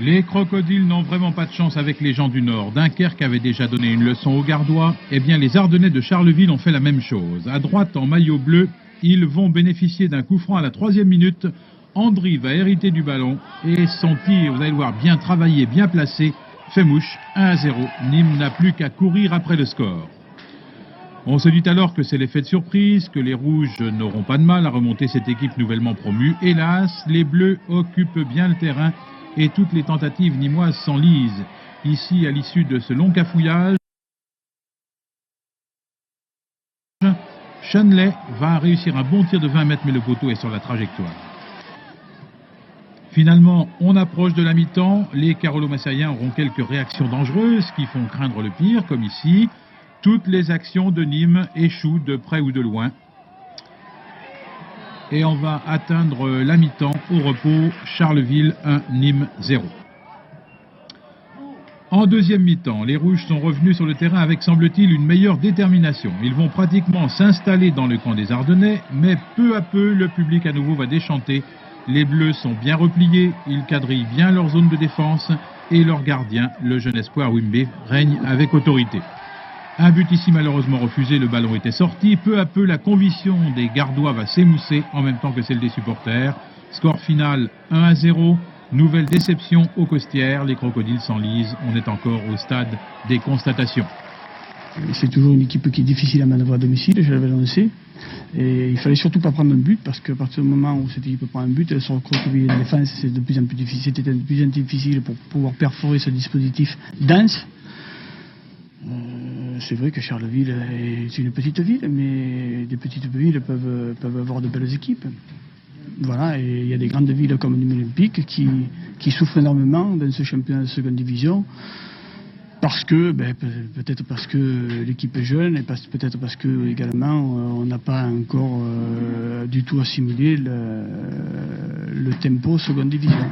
Les crocodiles n'ont vraiment pas de chance avec les gens du Nord. Dunkerque avait déjà donné une leçon aux Gardois. Eh bien, les Ardennais de Charleville ont fait la même chose. À droite, en maillot bleu, ils vont bénéficier d'un coup franc à la 3e minute. Andry va hériter du ballon et son tir, vous allez le voir, bien travaillé, bien placé, fait mouche, 1-0. Nîmes n'a plus qu'à courir après le score. On se dit alors que c'est l'effet de surprise, que les Rouges n'auront pas de mal à remonter cette équipe nouvellement promue. Hélas, les Bleus occupent bien le terrain et toutes les tentatives nîmoises s'enlisent. Ici, à l'issue de ce long cafouillage, Chanley va réussir un bon tir de 20 mètres, mais le poteau est sur la trajectoire. Finalement, on approche de la mi-temps. Les Carolo-Massariens auront quelques réactions dangereuses qui font craindre le pire, comme ici. Toutes les actions de Nîmes échouent de près ou de loin. Et on va atteindre la mi-temps au repos. Charleville 1, Nîmes 0. En deuxième mi-temps, les Rouges sont revenus sur le terrain avec, semble-t-il, une meilleure détermination. Ils vont pratiquement s'installer dans le camp des Ardennais, mais peu à peu, le public à nouveau va déchanter. Les Bleus sont bien repliés, ils quadrillent bien leur zone de défense et leur gardien, le jeune espoir Wimbe, règne avec autorité. Un but ici malheureusement refusé, le ballon était sorti. Peu à peu, la conviction des Gardois va s'émousser en même temps que celle des supporters. Score final 1-0. Nouvelle déception aux Costières. Les crocodiles s'enlisent. On est encore au stade des constatations. C'est toujours une équipe qui est difficile à manœuvrer à domicile, je l'avais annoncé. Et il fallait surtout pas prendre un but, parce qu'à partir du moment où cette équipe prend un but, elle se recroqueville la défense, c'est de plus en plus difficile. C'était de plus en plus difficile pour pouvoir perforer ce dispositif dense. C'est vrai que Charleville est une petite ville, mais des petites villes peuvent avoir de belles équipes. Voilà, et il y a des grandes villes comme Nîmes Olympique qui souffrent énormément dans ce championnat de seconde division. Parce que, peut-être parce que l'équipe est jeune et peut-être parce que également on n'a pas encore du tout assimilé le tempo seconde division.